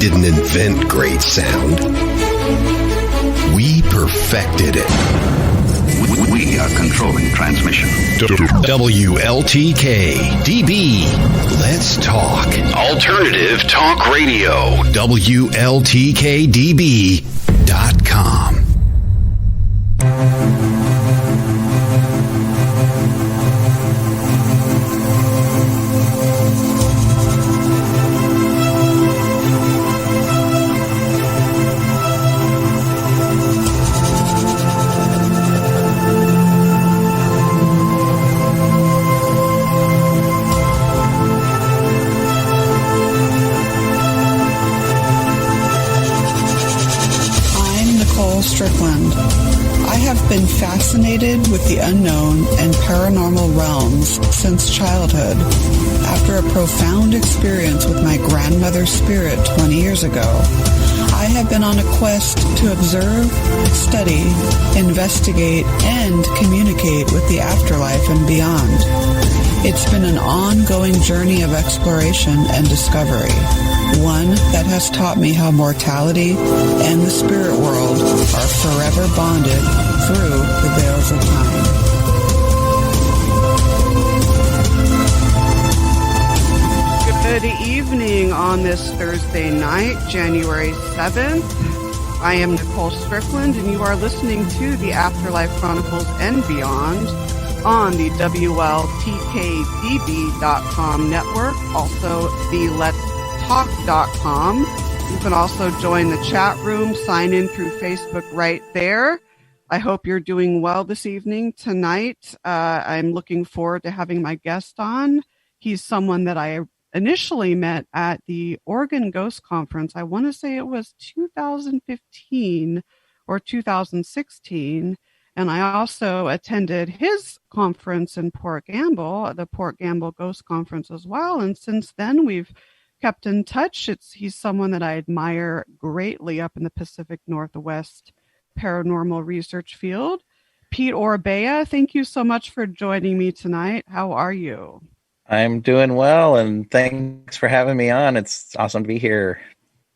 didn't invent great sound. We perfected it. We are controlling transmission. WLTK-db. Let's talk. Alternative Talk Radio. WLTK-db.com. I have been fascinated with the unknown and paranormal realms since childhood. After a profound experience with my grandmother's spirit 20 years ago, I have been on a quest to observe, study, investigate, and communicate with the afterlife and beyond. It's been an ongoing journey of exploration and discovery, one that has taught me how mortality and the spirit world are forever bonded through the veils of time. Good evening on this Thursday night, January 7th. I am Nicole Strickland, and you are listening to the Afterlife Chronicles and Beyond on the WLTK-db.com network, also the letstalk.com. You can also join the chat room, sign in through Facebook right there. I hope you're doing well this evening. Tonight, I'm looking forward to having my guest on. He's someone that I initially met at the Oregon Ghost Conference. I want to say it was 2015 or 2016. And I also attended his conference in Port Gamble, the Port Gamble Ghost Conference as well. And since then, we've kept in touch. He's someone that I admire greatly up in the Pacific Northwest paranormal research field. Pete Orbea, thank you so much for joining me tonight. How are you? I'm doing well, and thanks for having me on. It's awesome to be here.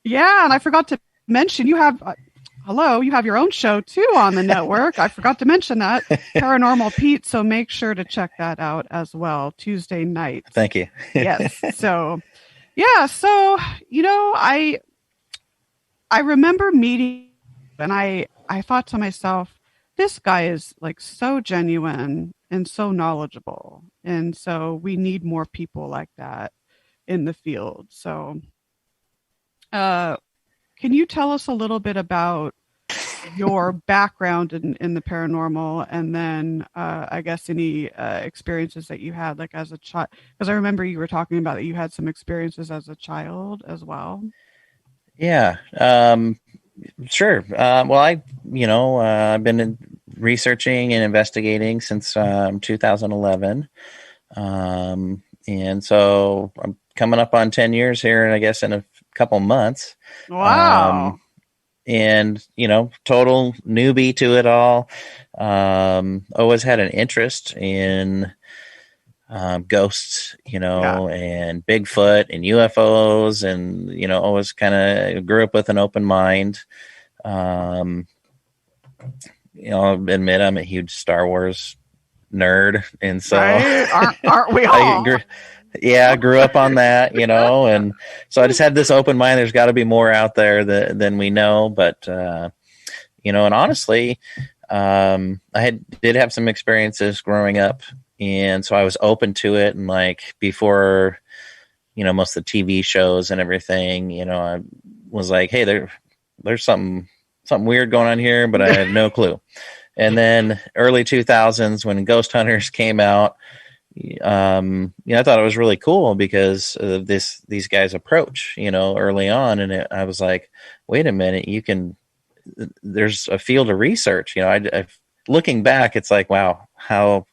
Yeah, and I forgot to mention, you have your own show too on the network. I forgot to mention that, Paranormal Pete, so make sure to check that out as well, Tuesday night. Thank you. Yes. So, yeah, so, I remember meeting, and I thought to myself, this guy is like so genuine and so knowledgeable. And so we need more people like that in the field. So, can you tell us a little bit about your background in the paranormal, and then I guess any experiences that you had like as a child? Because I remember you were talking about that you had some experiences as a child as well. Yeah, sure. Well, I've been researching and investigating since 2011, and so I'm coming up on 10 years here, and I guess in a couple months. Wow. And, total newbie to it all. Always had an interest in ghosts, and Bigfoot and UFOs, and, always kind of grew up with an open mind. I'll admit I'm a huge Star Wars nerd. And so aren't we all? I grew up on that, and so I just had this open mind. There's got to be more out there than we know. But, and honestly, I did have some experiences growing up, and so I was open to it. And like before, most of the TV shows and everything, I was like, hey, there's something weird going on here, but I had no clue. And then early 2000s when Ghost Hunters came out, I thought it was really cool because of these guys' approach, early on. And I was like, wait a minute, there's a field of research, looking back, it's like, wow, how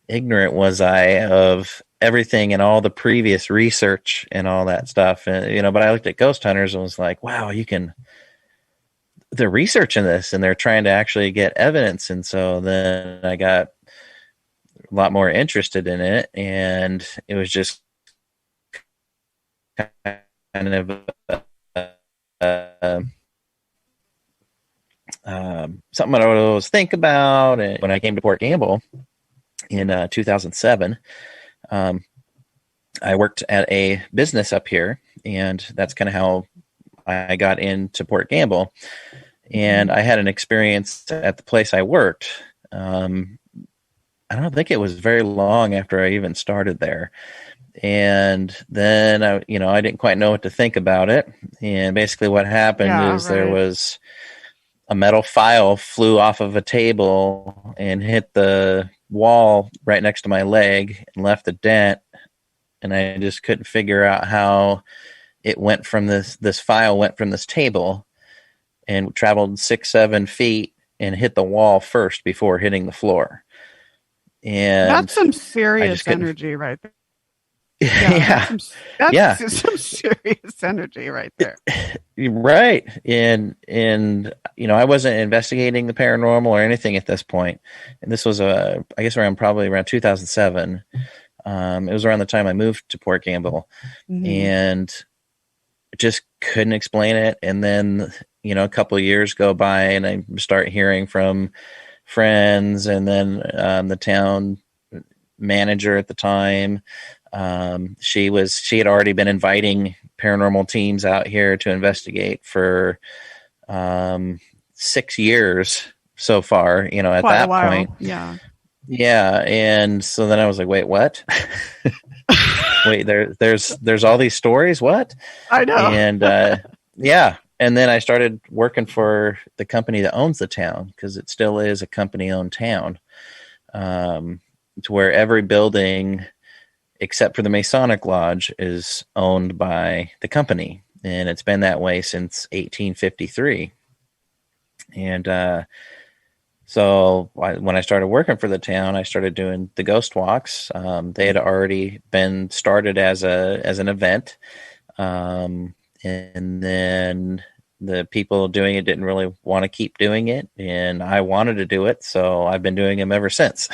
ignorant was I of everything and all the previous research and all that stuff. And, but I looked at Ghost Hunters and was like, wow, they're researching this and they're trying to actually get evidence. And so then I got a lot more interested in it, and it was just kind of something I would always think about. And when I came to Port Gamble in 2007, I worked at a business up here, and that's kind of how I got into Port Gamble. And I had an experience at the place I worked. I don't think it was very long after I even started there. And then I didn't quite know what to think about it. And basically what happened is there was a metal file flew off of a table and hit the wall right next to my leg and left a dent. And I just couldn't figure out how it went from this file went from this table and traveled 6-7 feet and hit the wall first before hitting the floor. And that's some serious energy right there. That's some serious energy right there. Right. And I wasn't investigating the paranormal or anything at this point. And this was I guess probably around 2007. It was around the time I moved to Port Gamble, and just couldn't explain it. And then, a couple of years go by and I start hearing from friends, and then the town manager at the time, she had already been inviting paranormal teams out here to investigate for 6 years so far, at quite that a while. point. Yeah. And so then I was like, wait, what? Wait, there's all these stories. What? I know. And and then I started working for the company that owns the town, because it still is a company-owned town, to where every building except for the Masonic Lodge is owned by the company, and it's been that way since 1853. And so when I started working for the town, I started doing the ghost walks. They had already been started as an event, and then the people doing it didn't really want to keep doing it, and I wanted to do it, so I've been doing them ever since.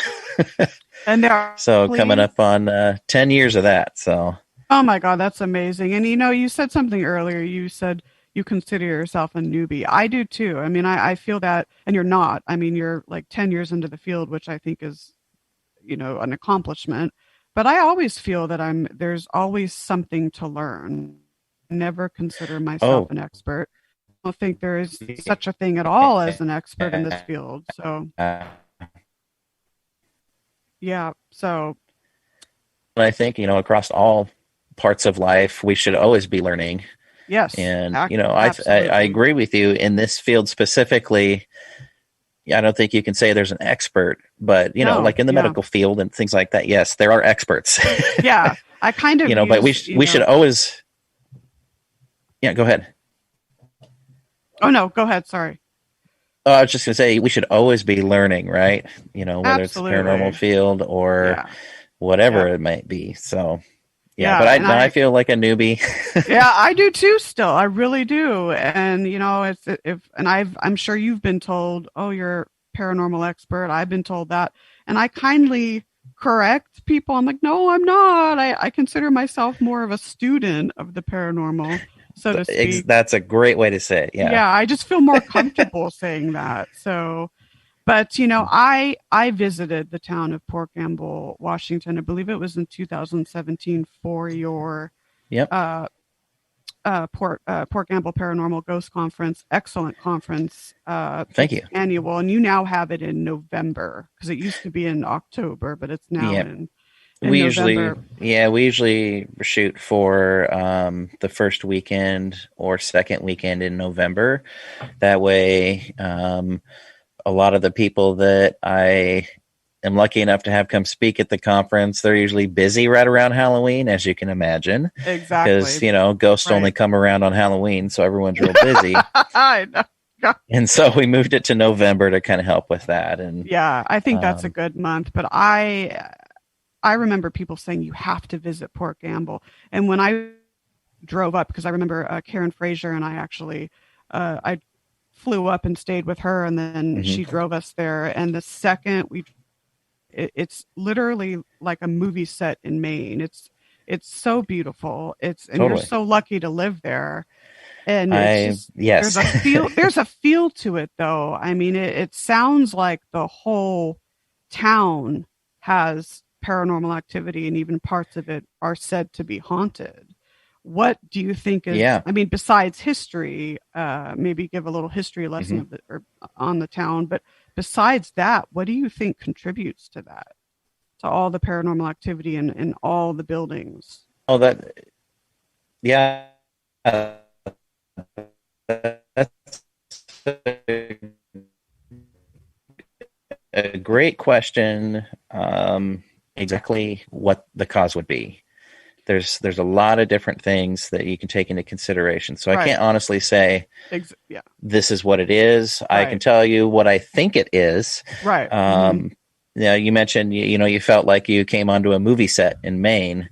And coming up on 10 years of that. So, oh my God, that's amazing. And you said something earlier. You said you consider yourself a newbie. I do too. I mean, I feel that, and you're not. I mean, you're like 10 years into the field, which I think is, an accomplishment. But I always feel that there's always something to learn. I never consider myself an expert. I don't think there is such a thing at all as an expert in this field. So, yeah. So, I think, across all parts of life, we should always be learning. Yes. And, I agree with you in this field specifically. I don't think you can say there's an expert, but, like in the medical field and things like that, yes, there are experts. Yeah. I kind of, but we should always, go ahead. Oh, no, go ahead. Sorry. I was just going to say, we should always be learning, right? Whether Absolutely. it's the paranormal field or whatever it might be. So, but I feel like a newbie. Yeah, I do too still. I really do. And, I'm sure you've been told, oh, you're a paranormal expert. I've been told that. And I kindly correct people. I'm like, no, I'm not. I consider myself more of a student of the paranormal, so to speak. That's a great way to say it. Yeah. Yeah. I just feel more comfortable saying that. So, but, I visited the town of Port Gamble, Washington. I believe it was in 2017 for your Port Gamble Paranormal Ghost Conference. Excellent conference. Thank you. Annual. And you now have it in November, because it used to be in October, but it's now in we November. usually shoot for the first weekend or second weekend in November. That way, a lot of the people that I am lucky enough to have come speak at the conference, they're usually busy right around Halloween, as you can imagine. Exactly. Because, ghosts only come around on Halloween, so everyone's real busy. I know. And so we moved it to November to kind of help with that. And yeah, I think that's a good month. But I remember people saying you have to visit Port Gamble. And when I drove up, because I remember Karen Frazier and I actually, I flew up and stayed with her, and then she drove us there. And the second it's literally like a movie set in Maine. It's so beautiful. And you're so lucky to live there. And it's yes, there's a feel to it, though. I mean, it sounds like the whole town has paranormal activity, and even parts of it are said to be haunted. What do you think is, I mean, besides history, maybe give a little history lesson on the town, but besides that, what do you think contributes to that, to all the paranormal activity in all the buildings? Oh, that's a great question. Exactly what the cause would be. There's a lot of different things that you can take into consideration. So I can't honestly say this is what it is. Right. I can tell you what I think it is. Right. You mentioned, you felt like you came onto a movie set in Maine.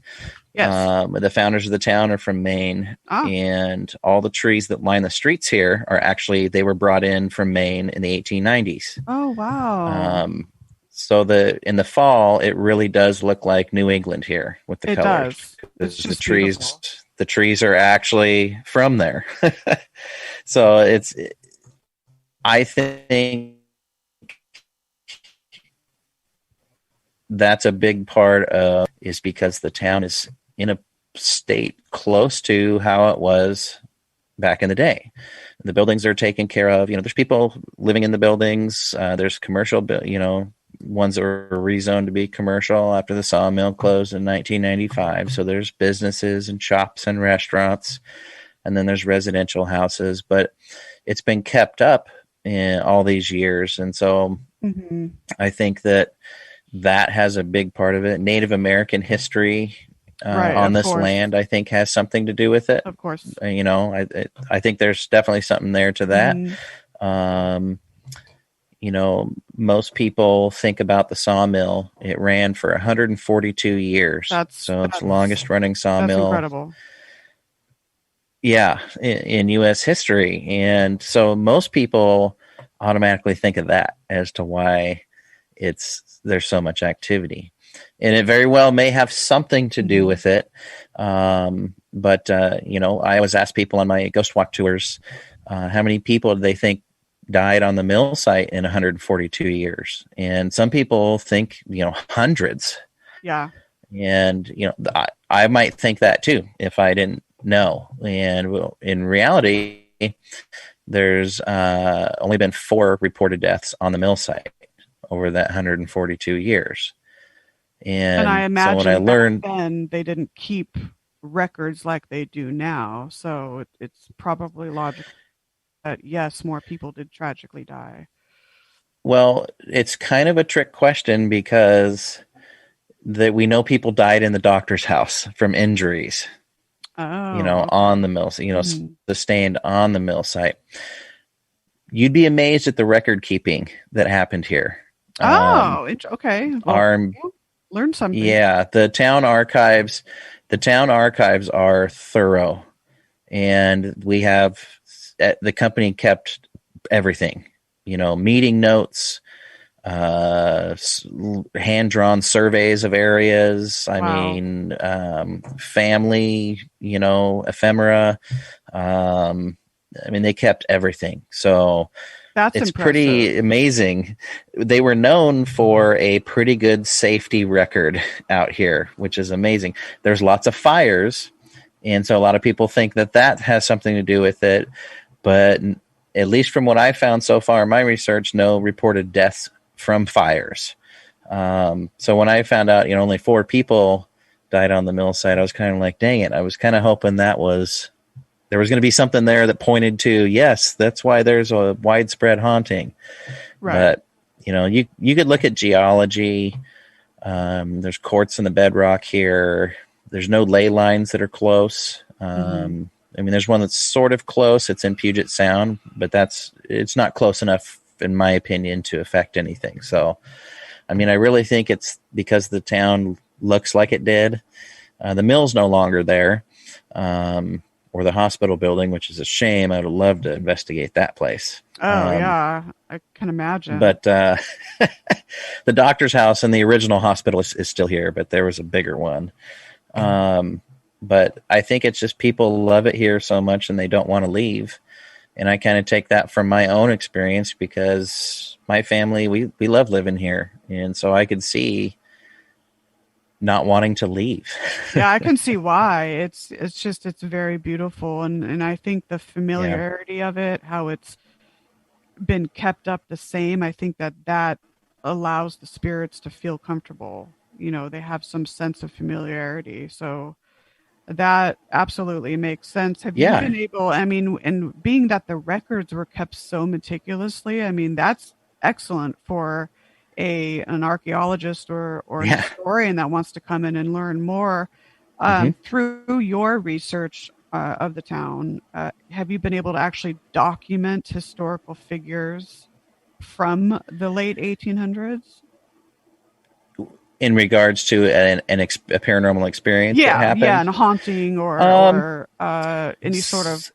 Yes. The founders of the town are from Maine, and all the trees that line the streets here they were brought in from Maine in the 1890s. Oh, wow. So in the fall, it really does look like New England here with the colors. It's just the trees are actually from there. So I think that's a big part of is because the town is in a state close to how it was back in the day. The buildings are taken care of. There's people living in the buildings. There's commercial, ones that were rezoned to be commercial after the sawmill closed in 1995. So there's businesses and shops and restaurants, and then there's residential houses, but it's been kept up in all these years. And so I think that has a big part of it. Native American history on this land, I think, has something to do with it. Of course. I think there's definitely something there to that. Most people think about the sawmill. It ran for 142 years. It's the longest running sawmill. That's incredible. Yeah, in U.S. history. And so most people automatically think of that as to why there's so much activity. And it very well may have something to do with it. But I always ask people on my ghost walk tours, how many people do they think died on the mill site in 142 years? And some people think, hundreds. Yeah. And, I might think that too, if I didn't know. And in reality, there's only been 4 reported deaths on the mill site over that 142 years. And I imagine so when I learned, then they didn't keep records like they do now. So it's probably logical that, yes, more people did tragically die. Well, it's kind of a trick question because we know people died in the doctor's house from injuries, on the mill, sustained on the mill site. You'd be amazed at the record keeping that happened here. Okay. Well, learn something. Yeah, the town archives are thorough, and we have the company kept everything, meeting notes, hand-drawn surveys of areas. Wow. I mean, family, ephemera. They kept everything. So it's impressive. Pretty amazing. They were known for a pretty good safety record out here, which is amazing. There's lots of fires, and so a lot of people think that has something to do with it. But at least from what I found so far in my research, no reported deaths from fires. So when I found out, only 4 people died on the mill site, I was kind of like, dang it. I was kind of hoping there was going to be something there that pointed to, yes, that's why there's a widespread haunting. Right. But, you could look at geology. There's quartz in the bedrock here. There's no ley lines that are close. There's one that's sort of close. It's in Puget Sound, but it's not close enough, in my opinion, to affect anything. So, I really think it's because the town looks like it did. The mill's no longer there, or the hospital building, which is a shame. I would love to investigate that place. Yeah, I can imagine. But the doctor's house and the original hospital is still here, but there was a bigger one. but I think it's just people love it here so much and they don't want to leave. And I kind of take that from my own experience because my family, we love living here. And so I could see not wanting to leave. Yeah, I can see why. It's very beautiful. And I think the familiarity of it, how it's been kept up the same, I think that allows the spirits to feel comfortable. You know, they have some sense of familiarity. So that absolutely makes sense. Have you been able, I mean, and being that the records were kept so meticulously, I mean, that's excellent for an archaeologist or an historian that wants to come in and learn more. Through your research of the town, have you been able to actually document historical figures from the late 1800s? In regards to a paranormal experience that happened? Yeah, and a haunting or any sort of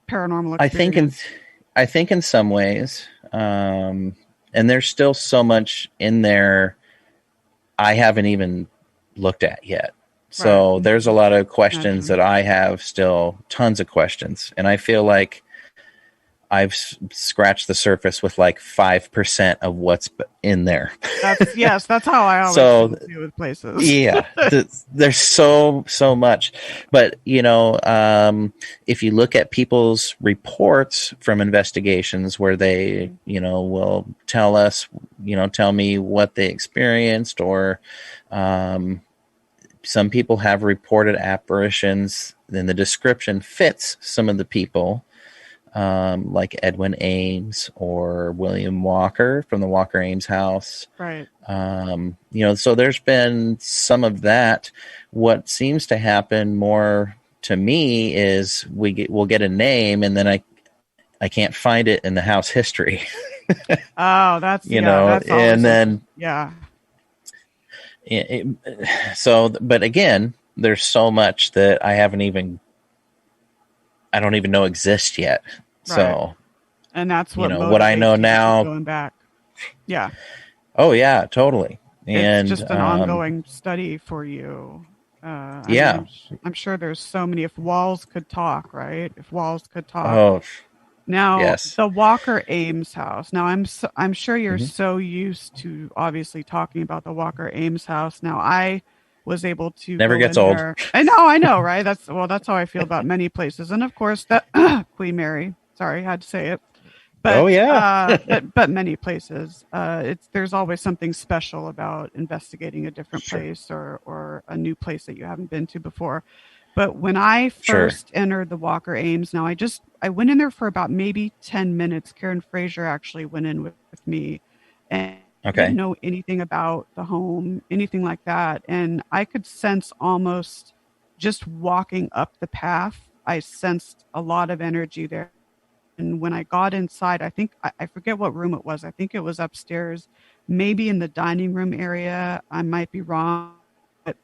paranormal experience. I think in some ways, and there's still so much in there I haven't even looked at yet. So there's a lot of questions that I have still, tons of questions. And I feel like I've scratched the surface with like 5% of what's in there. That's how I always do with places. Yeah, there's so much. But, you know, if you look at people's reports from investigations where they, you know, will tell us, you know, tell me what they experienced, or some people have reported apparitions, then the description fits some of the people. Like Edwin Ames or William Walker from the Walker-Ames house. Right. You know, so there's been some of that. What seems to happen more to me is we'll get a name and then I can't find it in the house history. Oh, that's, you know, that's and then, but again, there's so much that I don't even know exists yet. Right. So, and that's what, you know, what I know now going back. Yeah. Oh yeah, totally. And it's just an ongoing study for you. I'm sure there's so many, if walls could talk, right? If walls could talk. Oh, now yes. The Walker-Ames house. Now I'm sure you're so used to obviously talking about the Walker-Ames house. Now I was able to never gets old. There. I know, right? That's how I feel about many places, and of course that Queen Mary. Sorry, I had to say it. But but many places, there's always something special about investigating a different place or a new place that you haven't been to before. But when I first entered the Walker-Ames, now I went in there for about maybe 10 minutes. Karen Fraser actually went in with me, and didn't know anything about the home, anything like that. And I could sense almost just walking up the path, I sensed a lot of energy there. And when I got inside, I think, I forget what room it was. I think it was upstairs, maybe in the dining room area. I might be wrong, but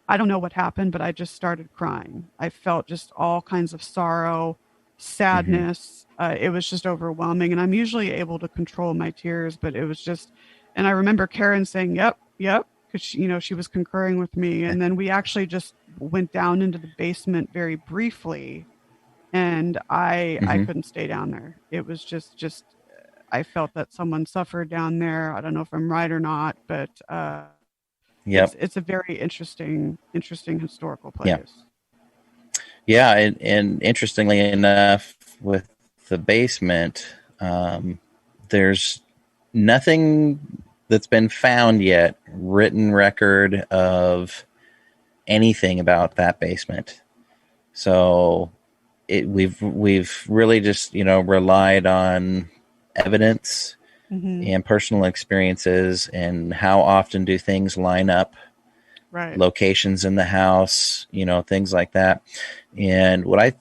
I don't know what happened, but I just started crying. I felt just all kinds of sorrow, sadness. It was just overwhelming. And I'm usually able to control my tears, but it was just, and I remember Karen saying, yep, because she was concurring with me. And then we actually just went down into the basement very briefly, and I couldn't stay down there. It was just I felt that someone suffered down there. I don't know if I'm right or not, but it's a very interesting historical place. Yeah, and interestingly enough, with the basement, there's nothing that's been found yet, written record of anything about that basement. So we've really just, relied on evidence and personal experiences and how often do things line up, right? Locations in the house, things like that. And what I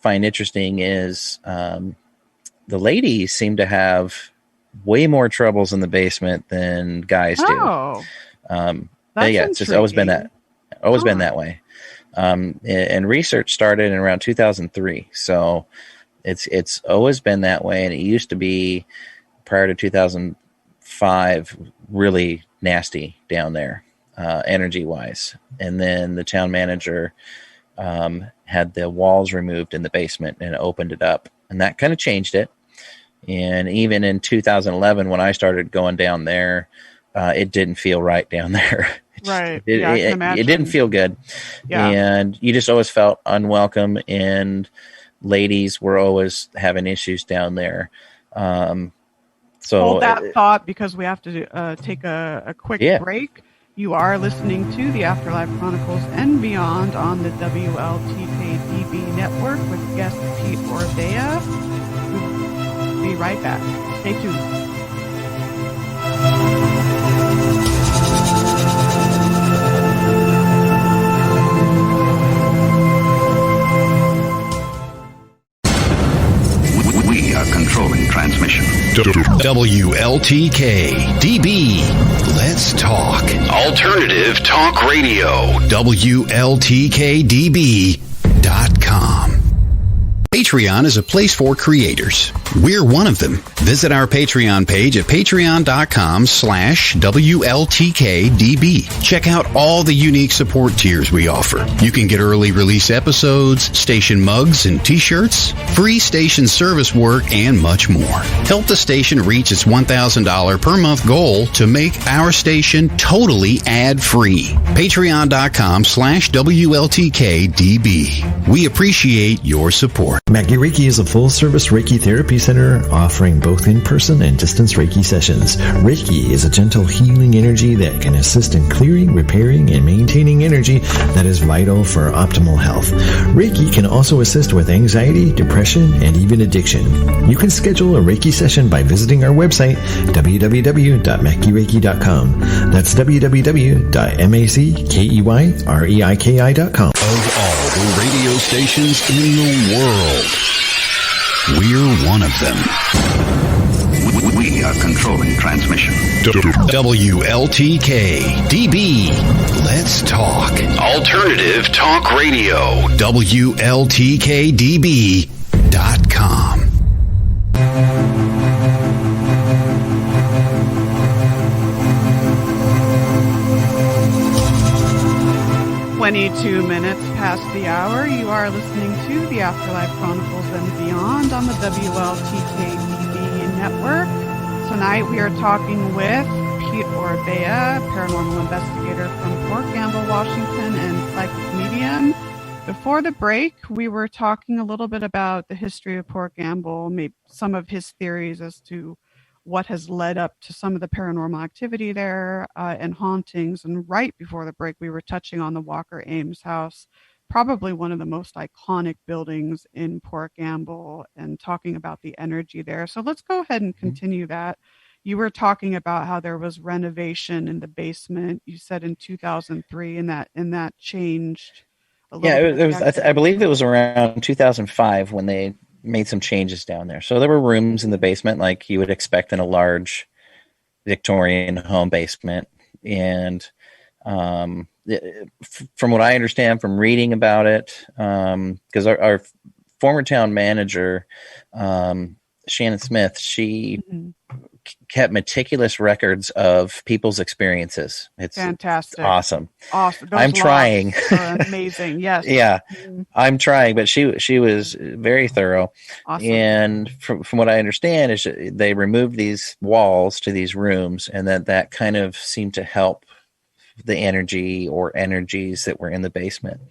find interesting is the ladies seem to have way more troubles in the basement than guys do. It's just always been that. Been that way. And research started in around 2003. So it's always been that way. And it used to be prior to 2005, really nasty down there, energy wise. And then the town manager had the walls removed in the basement and opened it up, and that kind of changed it. And even in 2011, when I started going down there, it didn't feel right down there. Right. It didn't feel good. Yeah. And you just always felt unwelcome, and ladies were always having issues down there. So hold that thought, because we have to take a quick break. You are listening to the Afterlife Chronicles and Beyond on the WLTK-db network with guest Pete Orbea. We'll be right back. Stay tuned. We are controlling transmission. WLTK-db. Let's talk. Alternative Talk Radio. WLTK-db.com. Patreon is a place for creators. We're one of them. Visit our Patreon page at patreon.com/WLTK-db. Check out all the unique support tiers we offer. You can get early release episodes, station mugs and t-shirts, free station service work, and much more. Help the station reach its $1,000 per month goal to make our station totally ad-free. Patreon.com/WLTK-db. We appreciate your support. Mackie Reiki is a full-service Reiki therapy center offering both in-person and distance Reiki sessions. Reiki is a gentle healing energy that can assist in clearing, repairing, and maintaining energy that is vital for optimal health. Reiki can also assist with anxiety, depression, and even addiction. You can schedule a Reiki session by visiting our website, www.mackeyreiki.com. That's www.mackeyreiki.com. Of all the radio stations in the world, we're one of them. We are controlling transmission. WLTK-db. Let's talk. Alternative Talk Radio. WLTK-db.com. 22 minutes past the hour. You are listening to the Afterlife Chronicles and Beyond on the WLTK-db network. Tonight we are talking with Pete Orbea, paranormal investigator from Port Gamble, Washington, and psychic medium. Before the break, we were talking a little bit about the history of Port Gamble, maybe some of his theories as to what has led up to some of the paranormal activity there and hauntings. And right before the break, we were touching on the Walker-Ames house, probably one of the most iconic buildings in Port Gamble, and talking about the energy there. So let's go ahead and continue that. You were talking about how there was renovation in the basement. You said in 2003, and that changed a little bit. It was. I believe it was around 2005 when they made some changes down there. So there were rooms in the basement like you would expect in a large Victorian home basement. And from what I understand from reading about it, because our former town manager, Shannon Smith, she kept meticulous records of people's experiences. It's fantastic. It's awesome. Awesome. I'm trying. Amazing. Yes. Yeah, I'm trying, but she was very thorough. Awesome. And from what I understand is they removed these walls to these rooms, and that kind of seemed to help the energy or energies that were in the basement.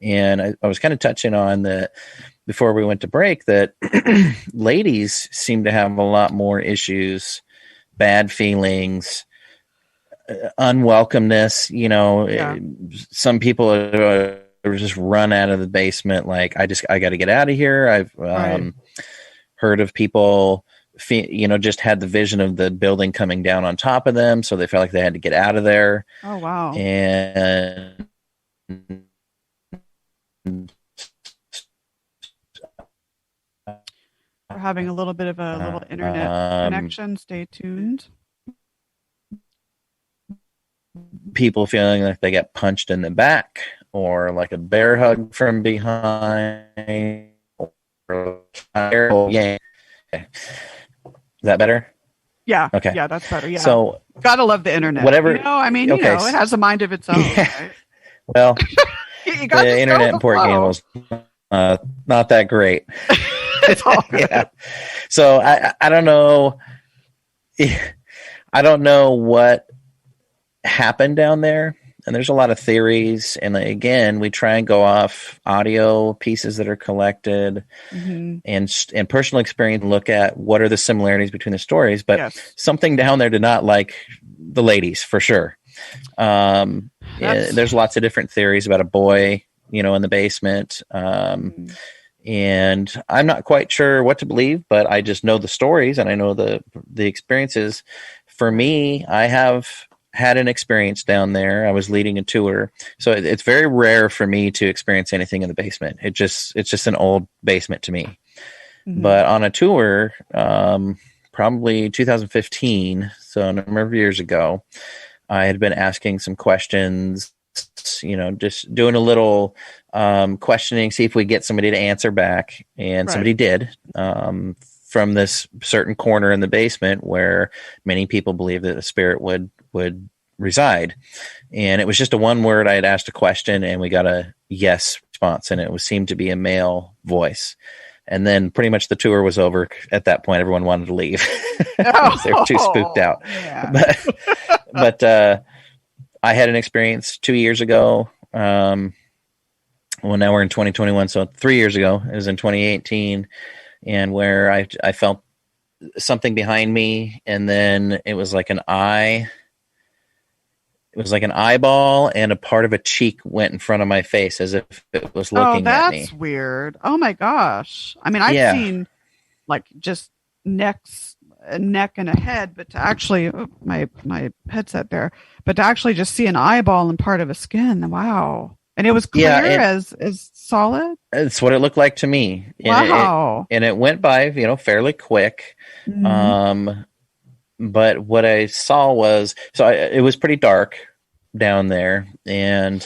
And I was kind of touching on that before we went to break, that ladies seem to have a lot more issues, bad feelings, unwelcomeness. Some people are just run out of the basement. Like, I got to get out of here. I've heard of people, just had the vision of the building coming down on top of them. So they felt like they had to get out of there. Oh, wow. And we're having a little bit of a little internet connection. Stay tuned. People feeling like they got punched in the back, or like a bear hug from behind. Yeah. Is that better? Yeah. Okay. Yeah, that's better. Yeah. So gotta love the internet. Whatever. It has a mind of its own. Yeah. Right? Well, You got the internet in Port Gamble's not that great. It's all good. Yeah. So I don't know. I don't know what happened down there. And there's a lot of theories. And again, we try and go off audio pieces that are collected and personal experience, and look at what are the similarities between the stories. But something down there did not like the ladies, for sure. There's lots of different theories about a boy, in the basement. And I'm not quite sure what to believe, but I just know the stories and I know the experiences. For me, I have had an experience down there. I was leading a tour. So it's very rare for me to experience anything in the basement. It's just an old basement to me. But on a tour, probably 2015, so a number of years ago, I had been asking some questions, just doing a little questioning, see if we get somebody to answer back. And somebody did, from this certain corner in the basement where many people believe that a spirit would reside. And it was just a one word. I had asked a question and we got a yes response, and it seemed to be a male voice. And then pretty much the tour was over. At that point, everyone wanted to leave. They were too spooked out. Yeah. But I had an experience 2 years ago. Well, now we're in 2021. So 3 years ago, it was in 2018, and where I felt something behind me, and then it was like an eye. It was like an eyeball and a part of a cheek went in front of my face as if it was looking at me. Oh, that's weird. Oh my gosh. I mean, I've seen like just a neck and a head, but to actually, my headset there, but to actually just see an eyeball and part of a skin. Wow. And it was clear as solid. It's what it looked like to me. Wow. And it went by, fairly quick. But what I saw was, it was pretty dark down there. And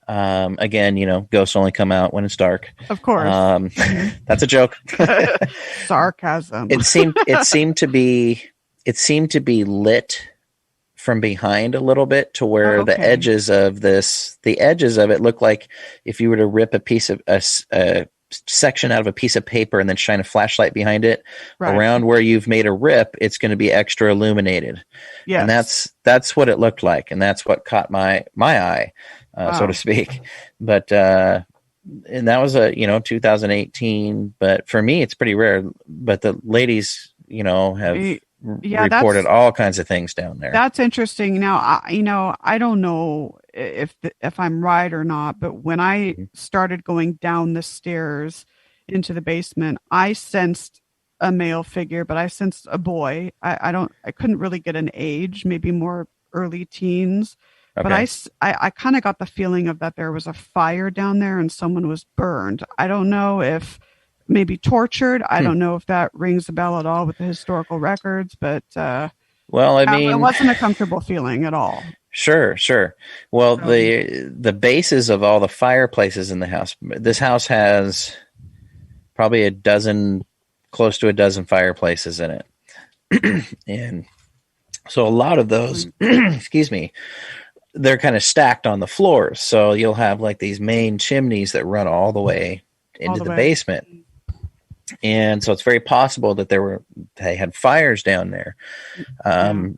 again, ghosts only come out when it's dark. Of course. That's a joke. Sarcasm. It seemed to be lit from behind a little bit, to where the edges of it looked like if you were to rip a piece of a section out of a piece of paper and then shine a flashlight behind it, around where you've made a rip, it's going to be extra illuminated. Yeah. And that's what it looked like. And that's what caught my eye, so to speak. But, and that was 2018, but for me, it's pretty rare, but the ladies, have reported all kinds of things down there. That's interesting. Now, I don't know if I'm right or not, but when I started going down the stairs into the basement, I sensed a male figure, but I sensed a boy. I couldn't really get an age, maybe more early teens. Okay. But I kind of got the feeling of that there was a fire down there and someone was burned. I don't know if maybe tortured. I don't know if that rings a bell at all with the historical records, but well, I mean, it wasn't a comfortable feeling at all. Sure. Well, the bases of all the fireplaces in the house, this house has probably close to a dozen fireplaces in it. And so a lot of those, excuse me, they're kind of stacked on the floors. So you'll have like these main chimneys that run all the way into the basement. And so it's very possible that they had fires down there.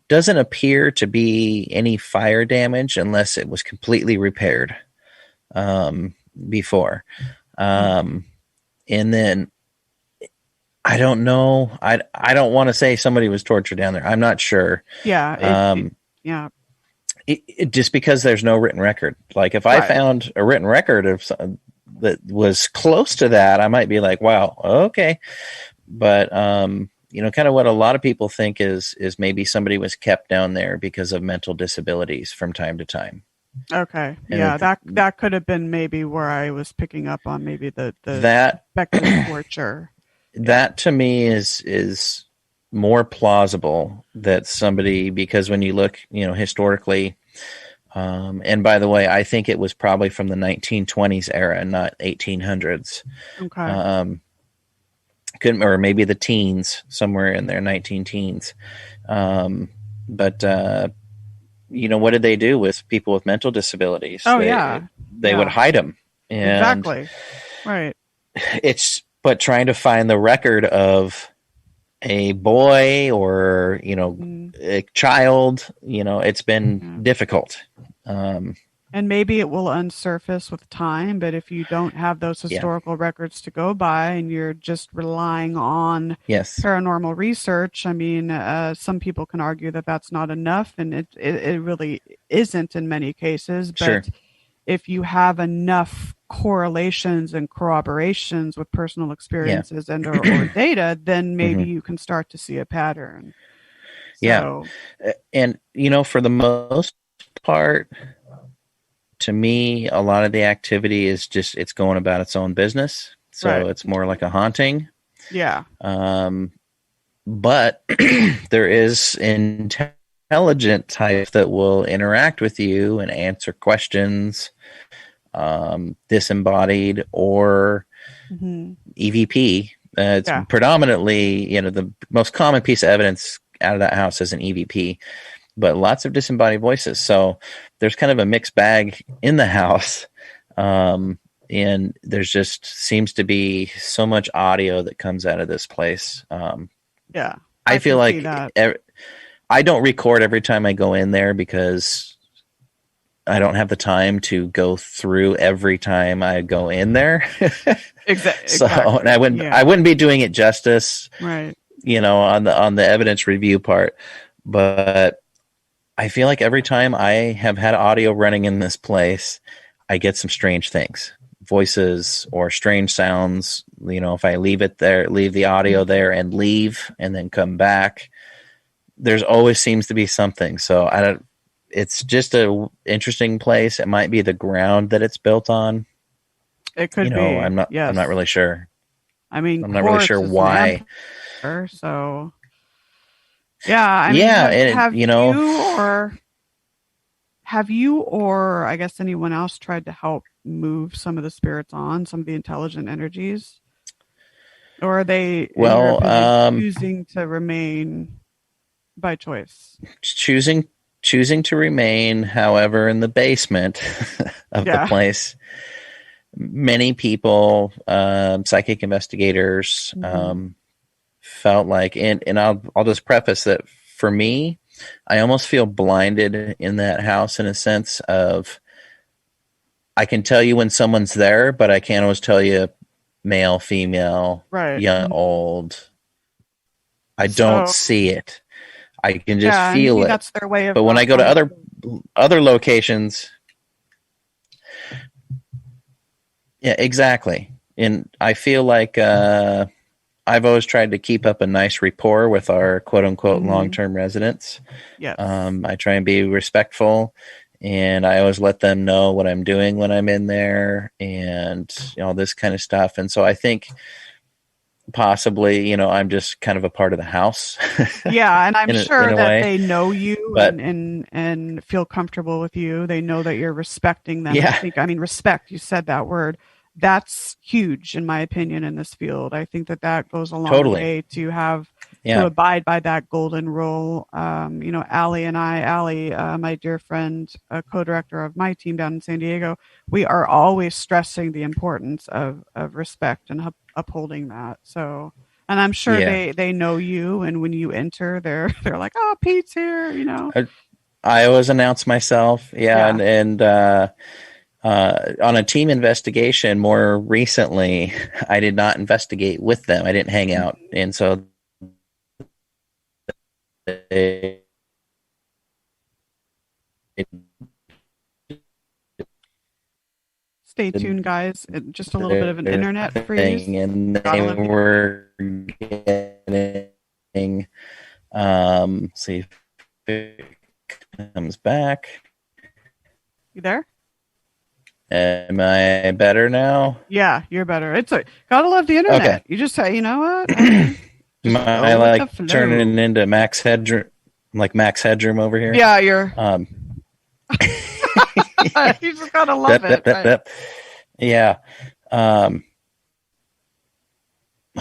Doesn't appear to be any fire damage unless it was completely repaired before. And then I don't know. I don't want to say somebody was tortured down there. I'm not sure. Yeah. It just because there's no written record. Like if I found a written record of something that was close to that, I might be like, wow, okay. But, kind of what a lot of people think is maybe somebody was kept down there because of mental disabilities from time to time. Okay. And that could have been maybe where I was picking up on maybe the speculative torture. That to me is more plausible that somebody, because when you look, historically, and by the way, I think it was probably from the 1920s era, not 1800s. Okay. Or maybe the teens, somewhere in there, 19 teens. But what did they do with people with mental disabilities? They would hide them. And exactly. Right. But trying to find the record of a boy or, a child, it's been difficult. And maybe it will unsurface with time, but if you don't have those historical records to go by and you're just relying on paranormal research, I mean, some people can argue that that's not enough, and it really isn't in many cases. But if you have enough correlations and corroborations with personal experiences and or data, then maybe you can start to see a pattern. So, and, for the most part, to me, a lot of the activity is just, it's going about its own business. So it's more like a haunting. Yeah. But there is intelligent type that will interact with you and answer questions, disembodied or EVP. It's predominantly, the most common piece of evidence out of that house is an EVP. But lots of disembodied voices. So there's kind of a mixed bag in the house. And there's just seems to be so much audio that comes out of this place. I feel like I don't record every time I go in there because I don't have the time to go through every time I go in there. Exactly. So and I wouldn't be doing it justice. Right. On the evidence review part. But I feel like every time I have had audio running in this place, I get some strange things, voices or strange sounds. If I leave the audio there and leave and then come back, there's always seems to be something. So it's just a interesting place. It might be the ground that it's built on. It could be. I'm not really sure. I mean, I'm not really sure why. So. Have you or I guess anyone else tried to help move some of the spirits on, some of the intelligent energies? Or are they choosing to remain by choice? Choosing to remain, however, in the basement of the place. Many people, psychic investigators, felt like, and I'll just preface that for me, I almost feel blinded in that house in a sense of I can tell you when someone's there, but I can't always tell you male, female, young, old. I don't see it. I can just feel it. That's their way of. But when I go to other locations, exactly, and I feel like. I've always tried to keep up a nice rapport with our quote unquote long-term residents. Yes. I try and be respectful, and I always let them know what I'm doing when I'm in there and all this kind of stuff. And so I think possibly, I'm just kind of a part of the house. Yeah. And I'm sure that they know you and feel comfortable with you. They know that you're respecting them. Yeah. I mean, respect, you said that word. That's huge, in my opinion, in this field. I think that goes a long way to have to abide by that golden rule. Allie, my dear friend, co-director of my team down in San Diego, we are always stressing the importance of respect and upholding that. So, and I'm sure they know you, and when you enter, they're like, "Oh, Pete's here," I always announce myself, and on a team investigation more recently, I did not investigate with them. I didn't hang out. And so stay tuned, guys. Just a little bit of an internet freeze. And they were getting, see if it comes back. You there? Am I better now? Yeah, you're better. Gotta love the internet. Okay. You just say, you know what? I like turning into Max Headroom, like Max Headroom over here. Yeah, you're. You just gotta love it. Right? Yeah. I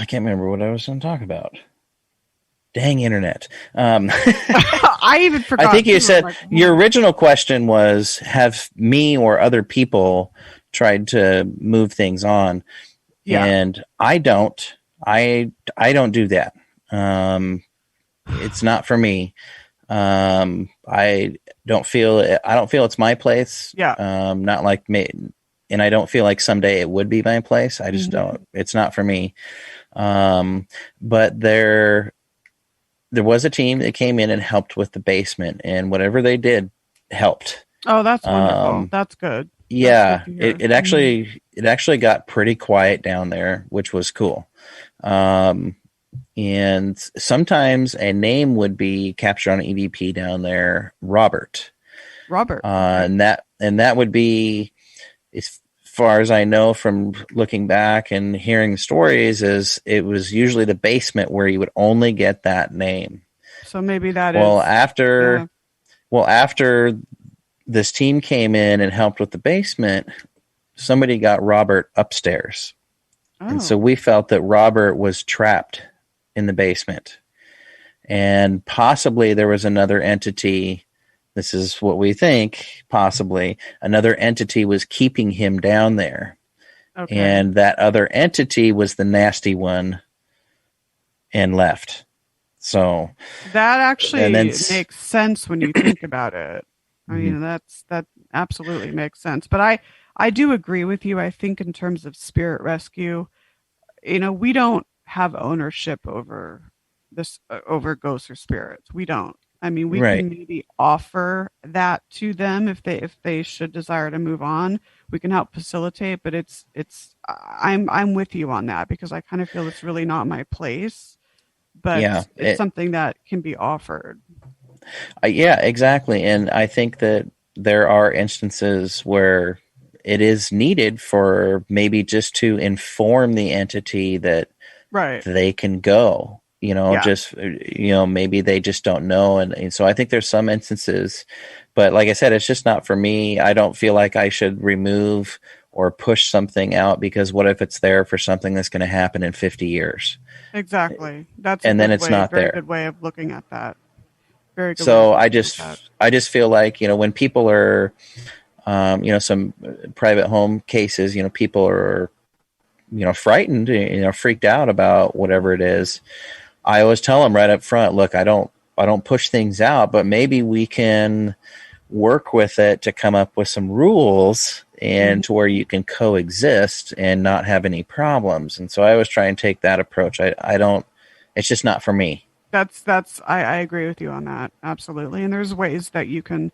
can't remember what I was going to talk about. Dang internet. I even forgot. I think you said your original question was, have me or other people tried to move things on. Yeah. And I don't do that. It's not for me. I don't feel it's my place. Yeah. Not like me. And I don't feel like someday it would be my place. I just don't. It's not for me. But there was a team that came in and helped with the basement, and whatever they did helped. Oh, that's wonderful. That's good. Yeah, That's good it actually got pretty quiet down there, which was cool. And sometimes a name would be captured on EVP down there, Robert. And that would be, as far as I know from looking back and hearing stories, is it was usually the basement where you would only get that name. So maybe that after this team came in and helped with the basement, somebody got Robert upstairs. Oh. And so we felt that Robert was trapped in the basement, and possibly there was another entity. This is what we think. Possibly another entity was keeping him down there. Okay. And that other entity was the nasty one and left. So that actually makes sense when you think about it. I mean, that absolutely makes sense. But I do agree with you. I think in terms of spirit rescue, we don't have ownership over this, over ghosts or spirits. We don't. I mean, we can maybe offer that to them if they should desire to move on. We can help facilitate, but I'm with you on that, because I kind of feel it's really not my place. But it's something that can be offered. Yeah, exactly. And I think that there are instances where it is needed for maybe just to inform the entity that they can go, maybe they just don't know. And so I think there's some instances, but like I said, it's just not for me. I don't feel like I should remove or push something out, because what if it's there for something that's going to happen in 50 years? Exactly. It's not there. Good way of looking at that. Very good. So I just feel like, when people are, some private home cases, people are, frightened, freaked out about whatever it is. I always tell them right up front, look, I don't push things out, but maybe we can work with it to come up with some rules and to where you can coexist and not have any problems. And so I always try and take that approach. It's just not for me. I agree with you on that. Absolutely. And there's ways that you can,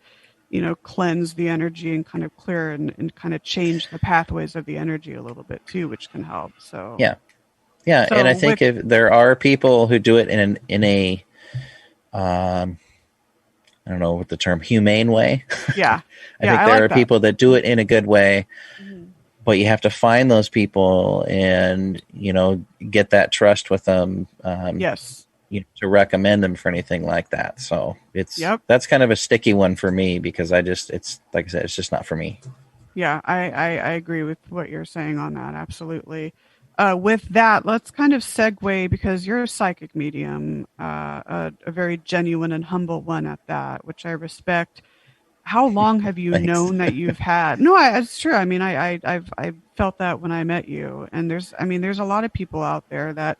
cleanse the energy and kind of clear and kind of change the pathways of the energy a little bit too, which can help. So, yeah. So and I think if there are people who do it in a, I don't know what the term, humane way. Yeah. I think there are people that do it in a good way, but you have to find those people and, get that trust with them. Yes. To recommend them for anything like that. So that's kind of a sticky one for me, because it's like I said, it's just not for me. Yeah, I agree with what you're saying on that. Absolutely. With that, let's kind of segue, because you're a psychic medium, a very genuine and humble one at that, which I respect. How long have you known that you've had? No, it's true. I mean, I've felt that when I met you, and there's a lot of people out there that,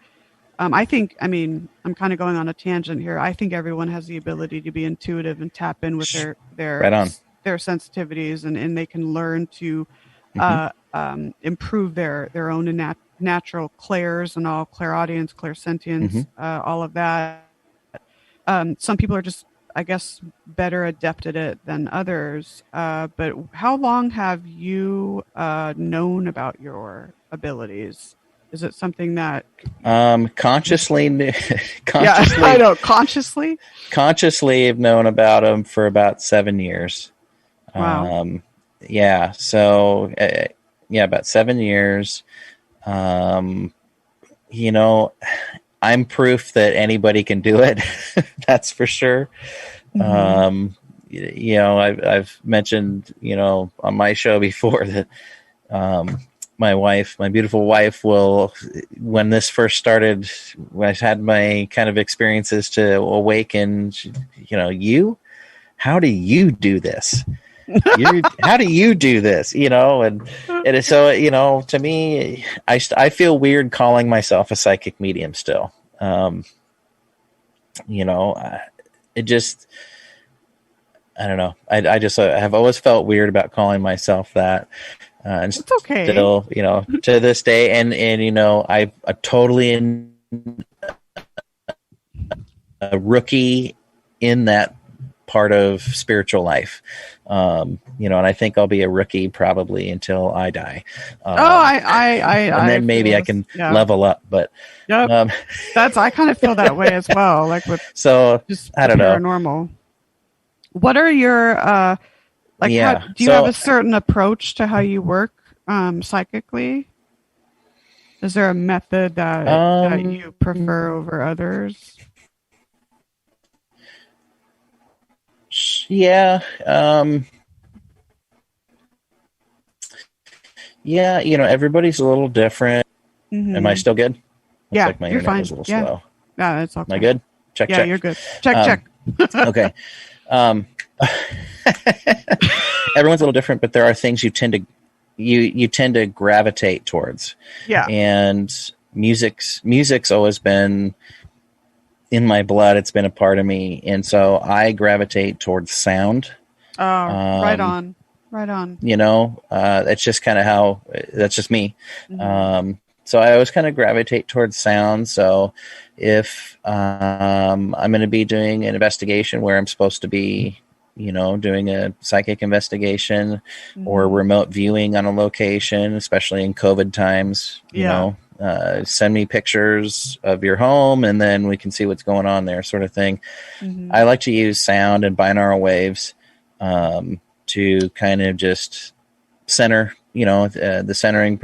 I'm kind of going on a tangent here. I think everyone has the ability to be intuitive and tap in with their sensitivities, and they can learn to improve their own natural clairs and all clairaudience, clairsentience, all of that. Some people are just, I guess, better adept at it than others. But how long have you known about your abilities? Is it something that consciously? Yeah, I know. Consciously have known about them for about 7 years. Wow. Yeah. So about 7 years. I'm proof that anybody can do it. That's for sure. I've mentioned, on my show before that, my beautiful wife when this first started, when I had my kind of experiences to awaken, how do you do this? how do you do this? And it is so, to me, I feel weird calling myself a psychic medium still. It just, I don't know. I just have always felt weird about calling myself that. And it's okay. Still, to this day, and I totally a rookie in that part of spiritual life. And I think I'll be a rookie probably until I die. And then maybe I can level up, but I kind of feel that way as well. Like with just I don't paranormal. know. What are your do you have a certain approach to how you work psychically? Is there a method that you prefer over others? Yeah. Everybody's a little different. Mm-hmm. Am I still good? Looks like my you're internet fine. was a little slow. Yeah, that's okay. Am I good? Check. You're good. Check. Okay. Everyone's a little different, but there are things you tend to gravitate towards. Yeah. And music's always been in my blood. It's been a part of me. And so I gravitate towards sound. Oh, right on. That's just kind of that's just me. Mm-hmm. So I always kind of gravitate towards sound. So if I'm going to be doing an investigation where I'm supposed to be, doing a psychic investigation or remote viewing on a location, especially in COVID times, send me pictures of your home and then we can see what's going on there, sort of thing. Mm-hmm. I like to use sound and binaural waves to kind of just center, the centering,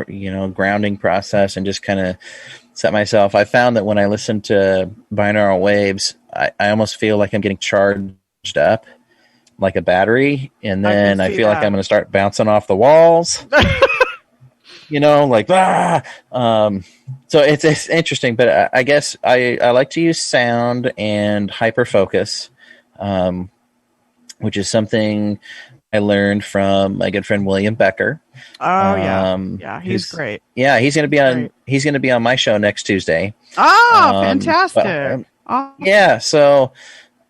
grounding process and just kind of set myself. I found that when I listen to binaural waves, I almost feel like I'm getting charged up like a battery. And then I feel like I'm going to start bouncing off the walls, so it's interesting, but I guess I like to use sound and hyper focus, which is something I learned from my good friend William Becker. Oh yeah, he's great. Yeah, he's going to be on my show next Tuesday. Oh, fantastic! Yeah, so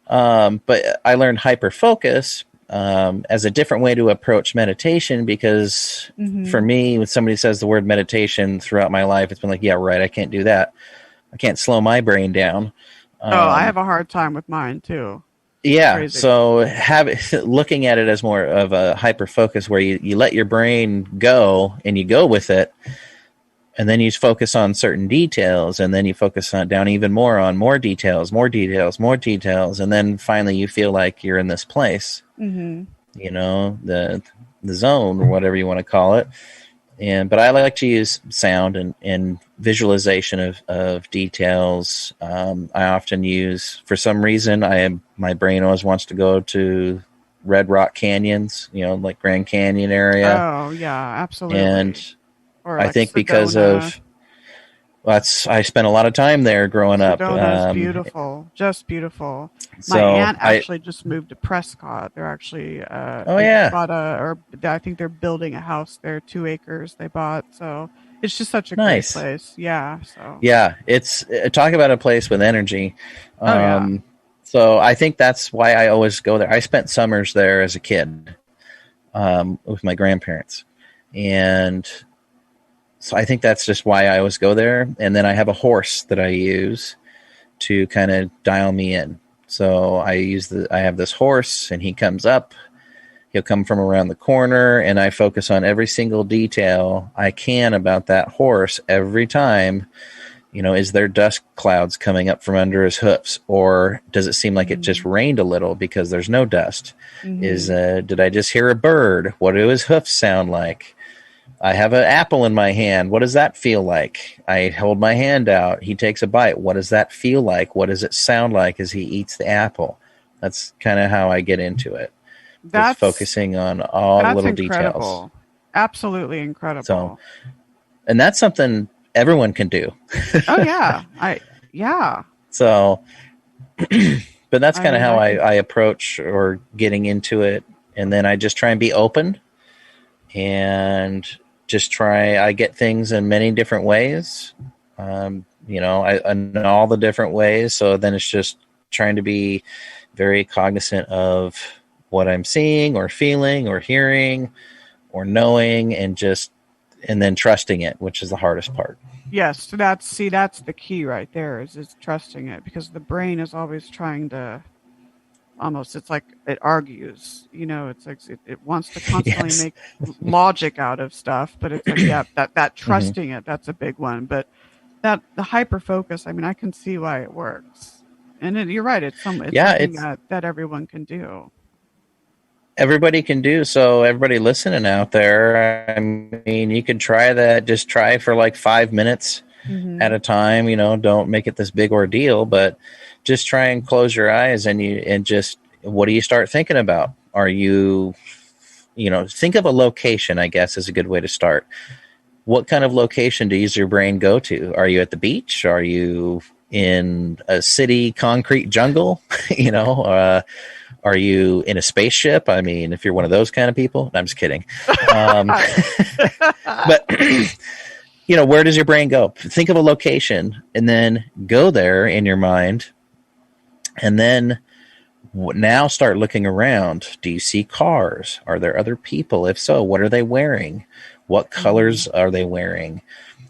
but I learned hyper focus as a different way to approach meditation because for me, when somebody says the word meditation throughout my life, it's been like, yeah, right, I can't do that. I can't slow my brain down. I have a hard time with mine too. Yeah, Crazy. So looking at it as more of a hyper focus where you let your brain go and you go with it, and then you focus on certain details, and then you focus down even more on more details, and then finally you feel like you're in this place, the zone or whatever you want to call it. But I like to use sound and visualization of details. I often use, for some reason, my brain always wants to go to Red Rock Canyons, like Grand Canyon area. Oh yeah, absolutely. And I think because of I spent a lot of time there growing up. Sedona's beautiful, just beautiful. My aunt actually just moved to Prescott. They're actually bought I think they're building a house there, 2 acres they bought. So it's just such a great place. Yeah. So yeah, it's talk about a place with energy. So I think that's why I always go there. I spent summers there as a kid with my grandparents, and so I think that's just why I always go there. And then I have a horse that I use to kind of dial me in. So I have this horse, and he comes up. He'll come from around the corner, and I focus on every single detail I can about that horse every time. Is there dust clouds coming up from under his hoofs, or does it seem like it just rained a little because there's no dust? Did I just hear a bird? What do his hoofs sound like? I have an apple in my hand. What does that feel like? I hold my hand out. He takes a bite. What does that feel like? What does it sound like as he eats the apple? That's kind of how I get into it. That's focusing on all the little details. Absolutely incredible. So, and that's something everyone can do. Oh yeah. So, but that's kind of how I approach or getting into it. And then I just try and be open and just I get things in many different ways, in all the different ways. So then it's just trying to be very cognizant of what I'm seeing or feeling or hearing or knowing, and then trusting it, which is the hardest part. Yes. So that's the key right there is trusting it, because the brain is always trying to it's like it argues, it's like it wants to constantly Yes. make logic out of stuff, but it's like, that trusting it, that's a big one. But the hyper focus, I can see why it works. And you're right. It's something that everyone can do. Everybody can do. So everybody listening out there, you can try that. Just try for like 5 minutes at a time. Don't make it this big ordeal, but just try and close your eyes and just, what do you start thinking about? Are you, think of a location, I guess, is a good way to start. What kind of location does your brain go to? Are you at the beach? Are you in a city concrete jungle? Are you in a spaceship? If you're one of those kind of people, I'm just kidding. But where does your brain go? Think of a location and then go there in your mind. And then now start looking around. Do you see cars? Are there other people? If so, what are they wearing? What colors are they wearing?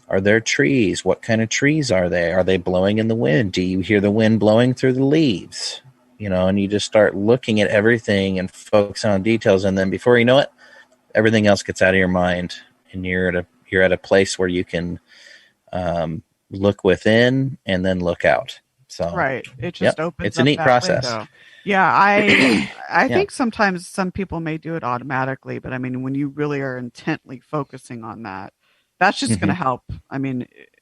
Are there trees? What kind of trees are they? Are they blowing in the wind? Do you hear the wind blowing through the leaves? And you just start looking at everything and focus on details. And then before you know it, everything else gets out of your mind, and you're at a place where you can look within and then look out. So right. It just opens it's a neat process. Window. Yeah. I think sometimes some people may do it automatically, but when you really are intently focusing on that, that's just going to help.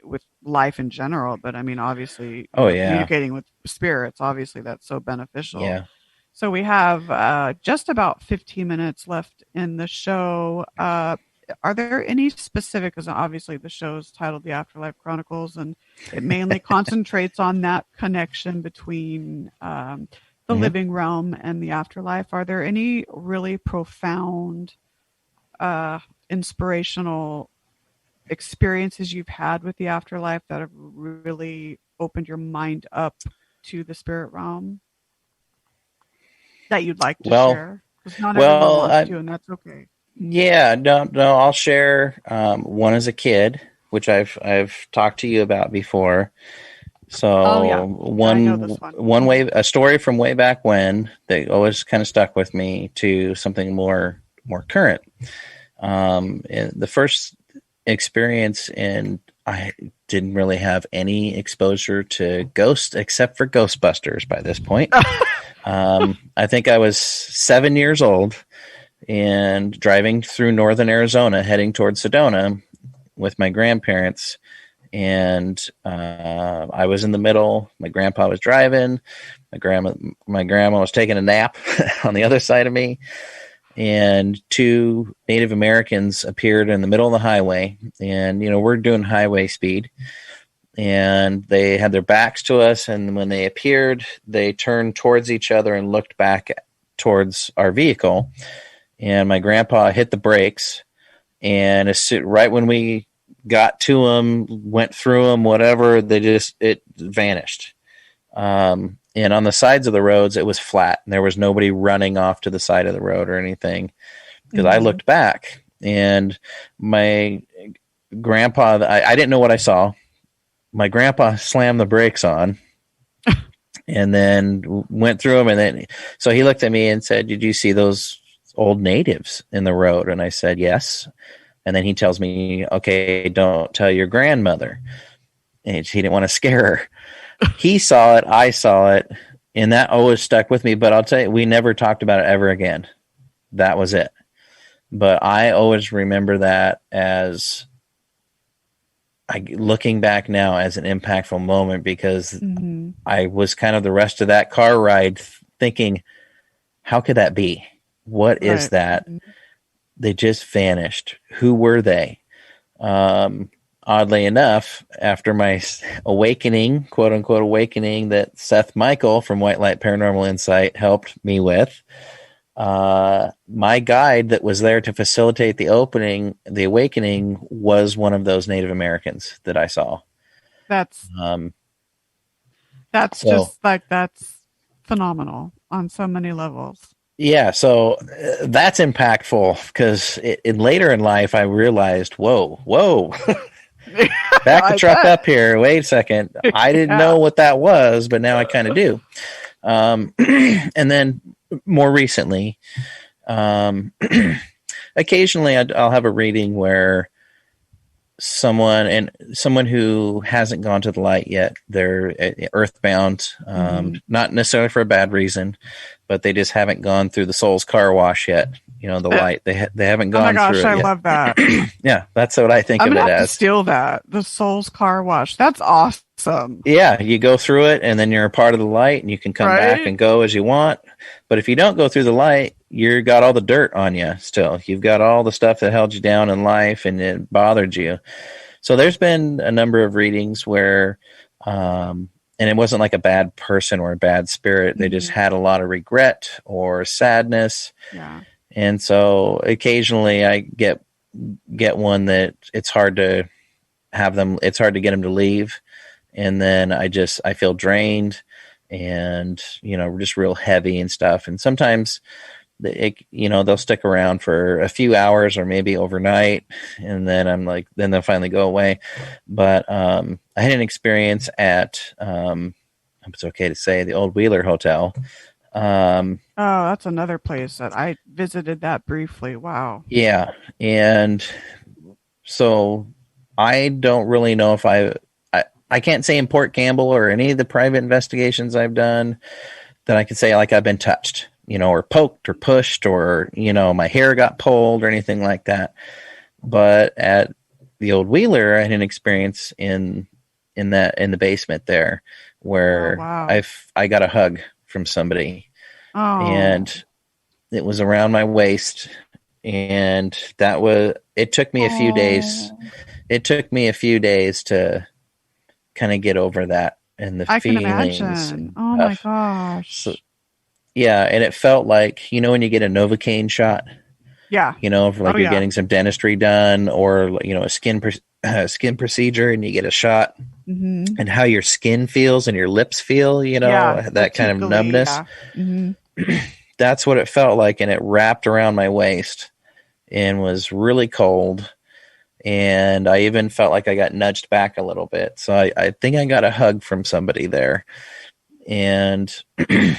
With life in general, but obviously, communicating with spirits, obviously that's so beneficial. Yeah. So we have just about 15 minutes left in the show. Are there any specific, because obviously the show is titled The Afterlife Chronicles, and it mainly concentrates on that connection between the living realm and the afterlife. Are there any really profound, inspirational experiences you've had with the afterlife that have really opened your mind up to the spirit realm that you'd like to share? Because not everyone wants to, and that's okay. Yeah, no, I'll share one as a kid, which I've talked to you about before. So a story from way back when that always kind of stuck with me, to something more current. The first experience, and I didn't really have any exposure to ghosts except for Ghostbusters by this point. I think I was 7 years old and driving through northern Arizona, heading towards Sedona with my grandparents. And I was in the middle. My grandpa was driving. My grandma was taking a nap on the other side of me. And 2 Native Americans appeared in the middle of the highway. And, we're doing highway speed. And they had their backs to us. And when they appeared, they turned towards each other and looked back towards our vehicle. And my grandpa hit the brakes. And right when we got to them, went through them, whatever, it vanished. And on the sides of the roads, it was flat. And there was nobody running off to the side of the road or anything. Because I looked back, and my grandpa, I didn't know what I saw. My grandpa slammed the brakes on and then went through them. So he looked at me and said, "Did you see those old natives in the road?" And I said, "Yes." And then he tells me, "Okay, don't tell your grandmother." And he didn't want to scare her. He saw it, I saw it, and that always stuck with me. But I'll tell you, we never talked about it ever again. That was it. But I always remember that as, looking back now, as an impactful moment, because I was kind of the rest of that car ride thinking, how could that be? What is that? They just vanished. Who were they? Oddly enough, after my awakening, quote unquote awakening, that Seth Michael from White Light Paranormal Insight helped me with, my guide that was there to facilitate the awakening was one of those Native Americans that I saw. That's that's phenomenal on so many levels. Yeah, so that's impactful because later in life I realized, whoa, back the truck up here. Wait a second, I didn't know what that was, but now I kind of do. And then more recently, occasionally I'll have a reading where someone who hasn't gone to the light yet, they're earthbound, not necessarily for a bad reason, but they just haven't gone through the soul's car wash yet. You know, the light, they haven't gone through it. Oh my gosh, I love that. Yeah, that's what I think of it as. To steal that, the soul's car wash. That's awesome. Yeah, you go through it and then you're a part of the light and you can come back and go as you want. But if you don't go through the light, you got all the dirt on you still. You've got all the stuff that held you down in life and it bothered you. So there's been a number of readings where, and it wasn't like a bad person or a bad spirit. They just had a lot of regret or sadness. Yeah. And so occasionally I get one that it's hard to have them. It's hard to get them to leave. And then I feel drained and, just real heavy and stuff. And sometimes they'll stick around for a few hours or maybe overnight. And then I'm like, then they'll finally go away. But I had an experience at, it's okay to say, the Old Wheeler Hotel. That's another place that I visited that briefly. Wow. Yeah. And so I don't really know if I can't say in Port Gamble or any of the private investigations I've done that I could say like I've been touched, or poked or pushed or, my hair got pulled or anything like that. But at the Old Wheeler, I had an experience in the basement there where I got a hug from somebody. Oh. And it was around my waist, and it took me a few days. It took me a few days to kind of get over that and the feelings. I can imagine. Oh my gosh. So, yeah, and it felt like, when you get a Novocaine shot. Yeah. For you're getting some dentistry done or, a skin procedure and you get a shot. Mm-hmm. And how your skin feels and your lips feel, that kind of numbness. Yeah. Mm-hmm. That's what it felt like. And it wrapped around my waist and was really cold. And I even felt like I got nudged back a little bit. So I think I got a hug from somebody there. And it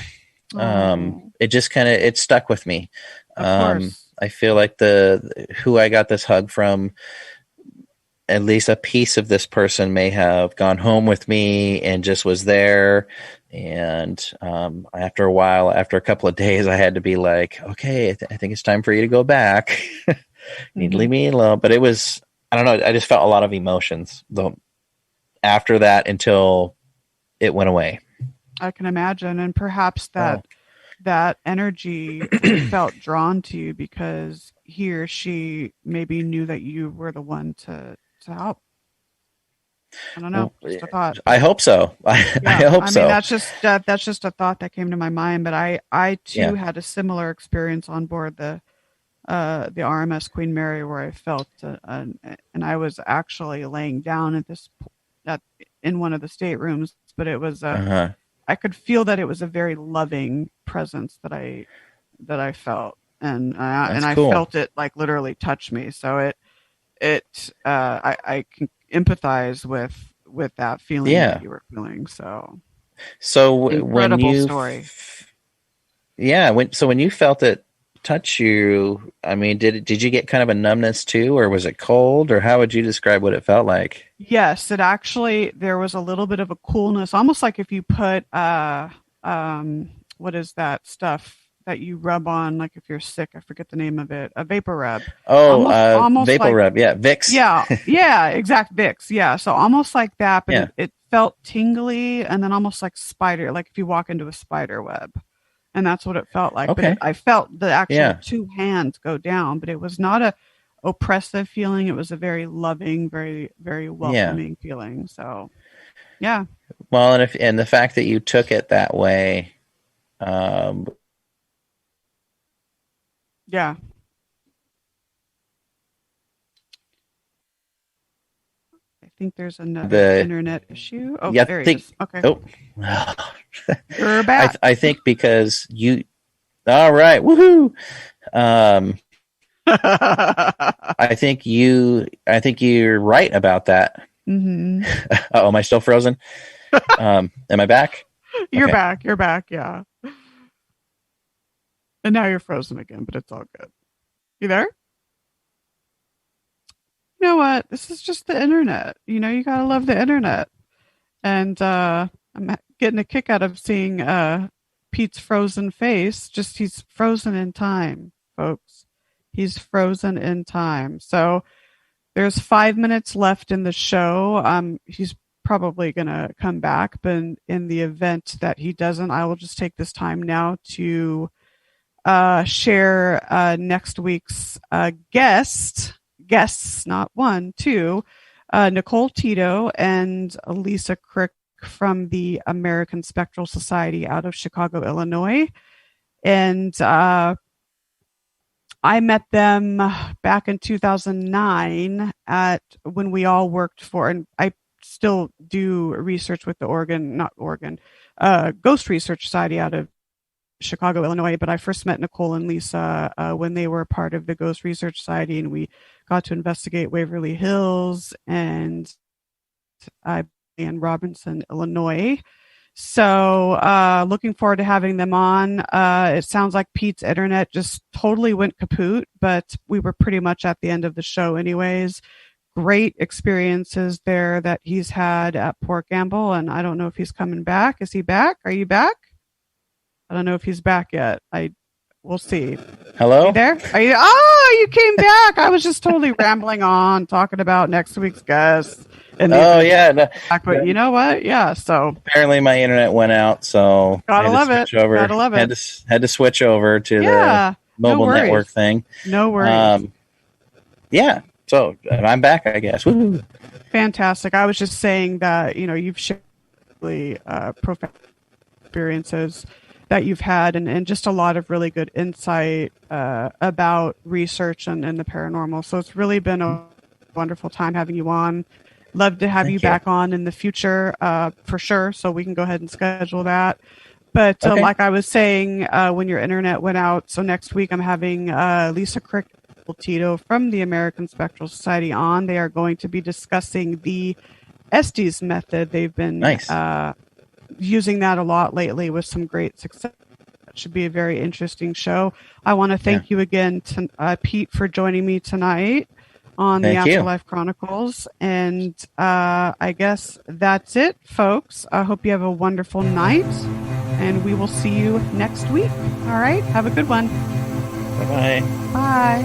just it stuck with me. I feel like who I got this hug from, at least a piece of this person may have gone home with me and just was there. And after a while, after a couple of days, I had to be like, okay, I think it's time for you to go back. You need to leave me alone. But it was, I don't know, I just felt a lot of emotions after that until it went away. I can imagine. And perhaps that energy felt drawn to you because he or she maybe knew that you were the one to help. I don't know. Just a thought. I hope so. I hope so. I mean, that's just a thought that came to my mind. But I too had a similar experience on board the RMS Queen Mary, where I felt, and I was actually laying down in one of the staterooms. But it was I could feel that it was a very loving presence that I felt, and I felt it like literally touch me. So I can empathize with that feeling that you were feeling. So incredible story. When you felt it touch you, I mean, did you get kind of a numbness too, or was it cold, or how would you describe what it felt like? Yes, there was a little bit of a coolness, almost like if you put what is that stuff that you rub on, like if you're sick, I forget the name of it, a vapor rub. Almost vapor rub. Yeah. Vicks. Yeah, exact Vicks. Yeah. So almost like that, but it felt tingly and then almost like spider, like if you walk into a spider web, and that's what it felt like. Okay. But I felt the actual two hands go down, but it was not a oppressive feeling. It was a very loving, very, very welcoming feeling. So yeah. Well, and the fact that you took it that way, Yeah. I think there's another internet issue. Oh, yeah, there he is. Okay. Oh. You're back. I think because you... All right. Woohoo! I think you're right about that. Mm-hmm. Oh, am I still frozen? Am I back? You're Okay. You're back. Yeah. And now you're frozen again, but it's all good. You there? You know what? This is just the internet. You know, you gotta love the internet. And I'm getting a kick out of seeing Pete's frozen face. Just he's frozen in time, folks. He's frozen in time. So there's 5 minutes left in the show. He's probably gonna come back, but in the event that he doesn't, I will just take this time now to share next week's guests, not one, two, Nicole Tito and Lisa Crick from the American Spectral Society out of Chicago, Illinois. And I met them back in 2009 when we all worked for, and I still do research with the Ghost Research Society out of Chicago, Illinois, but I first met Nicole and Lisa when they were part of the Ghost Research Society, and we got to investigate Waverly Hills and Robinson, Illinois. So looking forward to having them on. It sounds like Pete's internet just totally went kaput, but we were pretty much at the end of the show anyways. Great experiences there that he's had at Port Gamble, and I don't know if he's coming back. Is he back? Are you back? I don't know if he's back yet. We'll see. Hello? You there? You came back. I was just totally rambling on, talking about next week's guest. And yeah. No, but you know what? Yeah, so. Apparently my internet went out, so Gotta love it. Gotta love it. Had to switch over to the mobile network thing. No worries. Yeah, so I'm back, I guess. Woo-hoo. Fantastic. I was just saying that, you've shared really profound experiences that you've had and just a lot of really good insight about research and the paranormal. So it's really been a wonderful time having you on. Love to have you back on in the future for sure. So we can go ahead and schedule that. But like I was saying, when your internet went out, so next week I'm having Lisa Crick Tito from the American Spectral Society on. They are going to be discussing the Estes method. They've been using that a lot lately with some great success. It should be a very interesting show. I want to thank you again, Pete, for joining me tonight on the Afterlife Chronicles. And I guess that's it, folks. I hope you have a wonderful night, and we will see you next week. All right? Have a good one. Bye-bye. Bye.